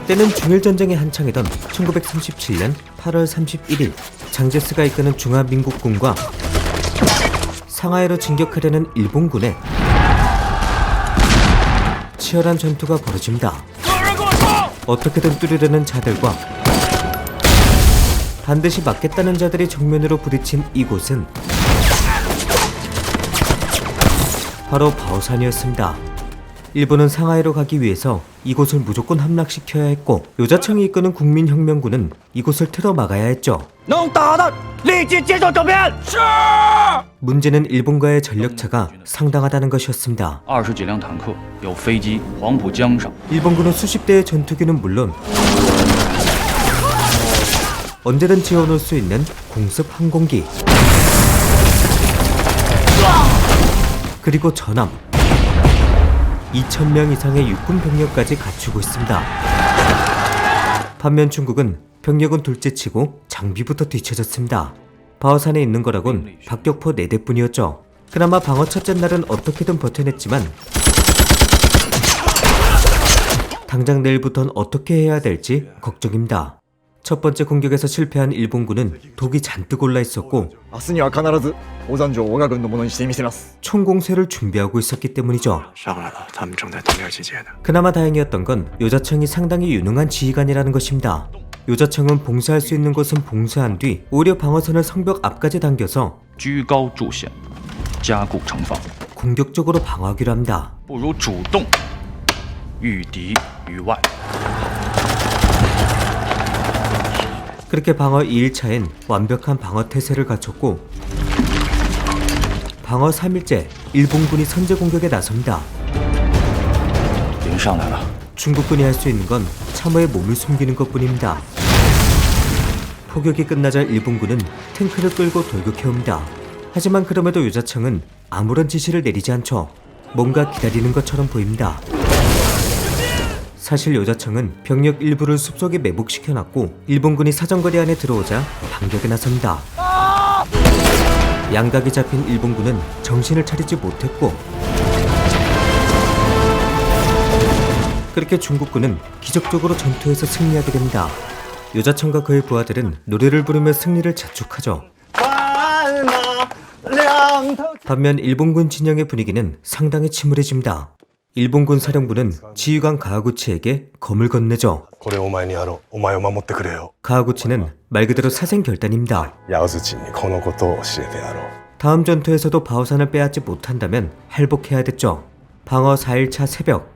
때는 중일전쟁이 한창이던 1937년 8월 31일 장제스가 이끄는 중화민국군과 상하이로 진격하려는 일본군의 치열한 전투가 벌어집니다. 어떻게든 뚫으려는 자들과 반드시 막겠다는 자들이 정면으로 부딪힌 이곳은 바로 바오산이었습니다. 일본은 상하이로 가기 위해서 이곳을 무조건 함락시켜야 했고 요자청이 이끄는 국민혁명군은 이곳을 틀어 막아야 했죠. 문제는 일본과의 전력차가 상당하다는 것이었습니다. 20几辆坦克，有飞机，黄浦江上。 일본군은 수십 대의 전투기는 물론 언제든 지어놓을 수 있는 공습 항공기 그리고 전함 2,000명 이상의 육군 병력까지 갖추고 있습니다. 반면 중국은 병력은 둘째치고 장비부터 뒤처졌습니다. 바오산에 있는 거라곤 박격포 4대뿐이었죠. 그나마 방어 첫째 날은 어떻게든 버텨냈지만 당장 내일부턴 어떻게 해야 될지 걱정입니다. 첫 번째 공격에서 실패한 일본군은 독이 잔뜩 올라 있었고 총공세를 준비하고 있었기 때문이죠. 그나마 다행이었던 건 요자청이 상당히 유능한 지휘관이라는 것입니다. 요자청은 봉쇄할 수 있는 곳은 봉쇄한 뒤 오히려 방어선을 성벽 앞까지 당겨서 居高筑险，加固城防， 공격적으로 방어하기로 합니다. 不如主动御敌于外。 그렇게 방어 2일차엔 완벽한 방어 태세를 갖췄고 방어 3일째 일본군이 선제 공격에 나섭니다. 迎上来了， 중국군이 할 수 있는 건 참호에 몸을 숨기는 것뿐입니다. 포격이 끝나자 일본군은 탱크를 끌고 돌격해옵니다. 하지만 그럼에도 요자청은 아무런 지시를 내리지 않죠. 뭔가 기다리는 것처럼 보입니다. 사실 요자청은 병력 일부를 숲속에 매복시켜놨고 일본군이 사정거리 안에 들어오자 반격에 나섭니다. 양각이 잡힌 일본군은 정신을 차리지 못했고 그렇게 중국군은 기적적으로 전투에서 승리하게 됩니다. 요자청과 그의 부하들은 노래를 부르며 승리를 자축하죠. 반면 일본군 진영의 분위기는 상당히 침울해집니다. 일본군 사령부는 지휘관 가하구치에게 검을 건네죠. 가하구치는 말 그대로 사생결단입니다. 다음 전투에서도 바오산을 빼앗지 못한다면 할복해야 됐죠. 방어 4일차 새벽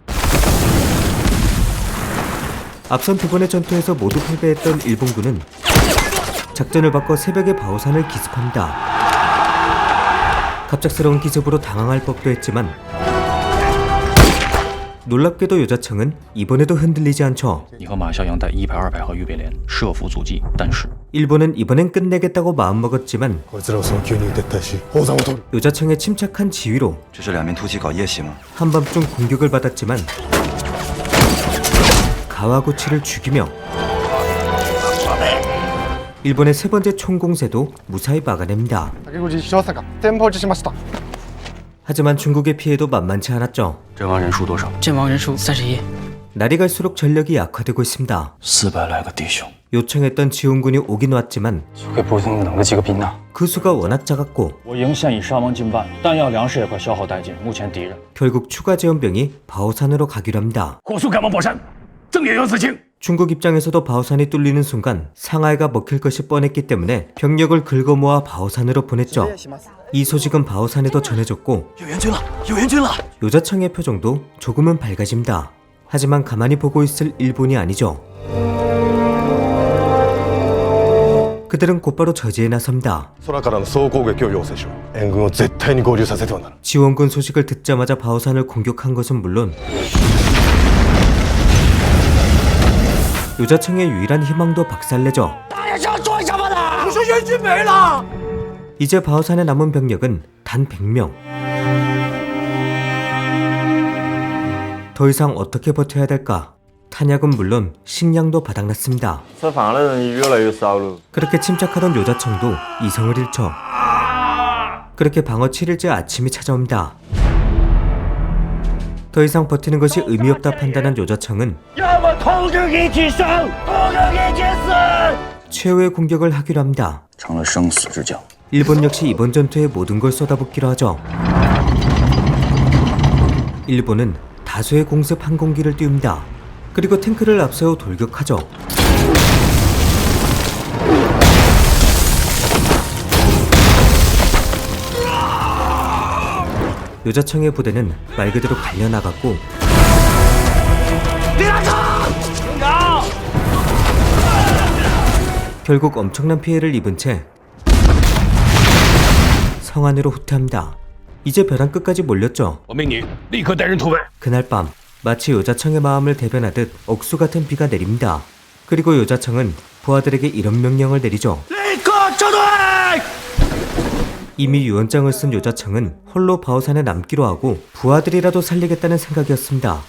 앞선 두 번의 전투에서 모두 패배했던 일본군은 작전을 바꿔 새벽에 바오산을 기습합니다. 갑작스러운 기습으로 당황할 법도 했지만 놀랍게도 요자청은 이번에도 흔들리지 않죠. 你和马孝阳带100、200号预备连设伏阻击，但是 일본은 이번엔 끝내겠다고 마음먹었지만 요자청의 침착한 지휘로 这是2名突击搞夜袭吗？ 한밤중 공격을 받았지만 가와구치를 죽이며 일본의 세 번째 총공세도 무사히 막아냅니다. 하지만 중국의 피해도 만만치 않았죠. 阵亡人数多少？阵亡人数31。 날이 갈수록 전력이 약화되고 있습니다. 400来个弟兄， 요청했던 지원군이 오긴 왔지만 就给部队等了几个兵呐。 그 수가 워낙 작았고 我营现已伤亡近半，弹药粮食也快消耗殆尽。目前敌人 결국 추가 지원병이 바오산으로 가기로 합니다. 火速赶往宝山，正野杨子清。 중국 입장에서도 바오산이 뚫리는 순간 상하이가 먹힐 것이 뻔했기 때문에 병력을 긁어모아 바오산으로 보냈죠. 이 소식은 바오산에도 전해졌고 요자청의 표정도 조금은 밝아집니다. 하지만 가만히 보고 있을 일본이 아니죠. 그들은 곧바로 저지에 나섭니다. 지원군 소식을 듣자마자 바오산을 공격한 것은 물론 요자청의 유일한 희망도 박살내죠. 이제 바오산에 남은 병력은 단 100명. 더 이상 어떻게 버텨야 될까? 탄약은 물론 식량도 바닥났습니다. 그렇게 침착하던 요자청도 이성을 잃죠. 그렇게 방어 7일째 아침이 찾아옵니다. 더 이상 버티는 것이 의미 없다 판단한 요자청은 同志给提升，同志给结死。 최후의 공격을 하기로 합니다. 成了生死之交。 일본 역시 이번 전투에 모든 걸 쏟아붓기로 하죠. 일본은 다수의 공습 항공기를 띄웁니다. 그리고 탱크를 앞세워 돌격하죠. 요자청의 부대는 말 그대로 갈려나갔고 결국 엄청난 피해를 입은 채 성 안으로 후퇴합니다. 이제 벼랑 끝까지 몰렸죠. 我命你立刻带人突围。 그날 밤 마치 요자청의 마음을 대변하듯 억수 같은 비가 내립니다. 그리고 요자청은 부하들에게 이런 명령을 내리죠. 立刻撤退！ 이미 유언장을 쓴 요자청은 홀로 바오산에 남기로 하고 부하들이라도 살리겠다는 생각이었습니다.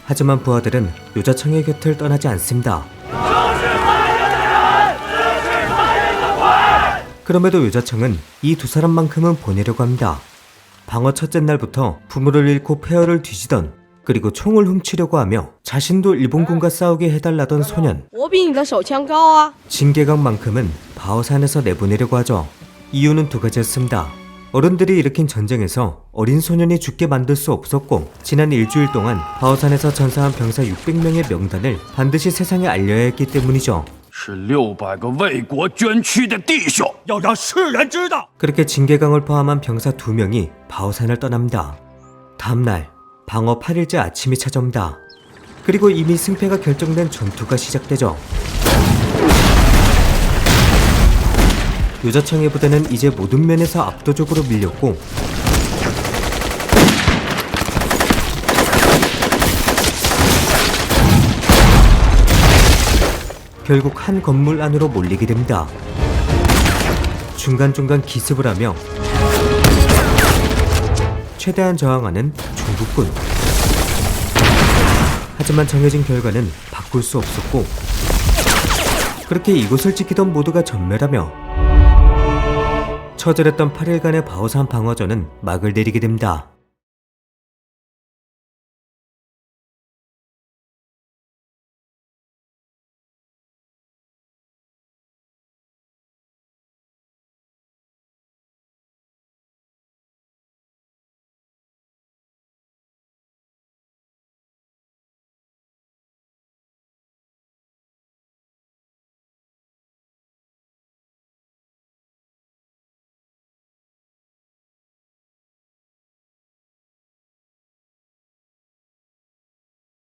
하지만 부하들은 요자청의 곁을 떠나지 않습니다. 그럼에도 요자청은 이 두 사람만큼은 보내려고 합니다. 방어 첫째 날부터 부모를 잃고 폐허를 뒤지던 그리고 총을 훔치려고 하며 자신도 일본군과 싸우게 해달라던 소년 我比你的手枪高啊！ 진계강만큼은 바오산에서 내보내려고 하죠. 이유는 두 가지였습니다. 어른들이 일으킨 전쟁에서 어린 소년이 죽게 만들 수 없었고 지난 일주일 동안 바오산에서 전사한 병사 600명의 명단을 반드시 세상에 알려야 했기 때문이죠. 是600个为国捐躯的弟兄，要让世人知道。 그렇게 진계강을 포함한 병사 2명이 바오산을 떠납니다. 다음날 방어 8일째 아침이 찾아옵니다. 그리고 이미 승패가 결정된 전투가 시작되죠. 요자청의 부대는 이제 모든 면에서 압도적으로 밀렸고 결국 한 건물 안으로 몰리게 됩니다. 중간중간 기습을 하며 최대한 저항하는 중국군. 하지만 정해진 결과는 바꿀 수 없었고 그렇게 이곳을 지키던 모두가 전멸하며 처절했던 8일간의 바오산 방어전은 막을 내리게 됩니다.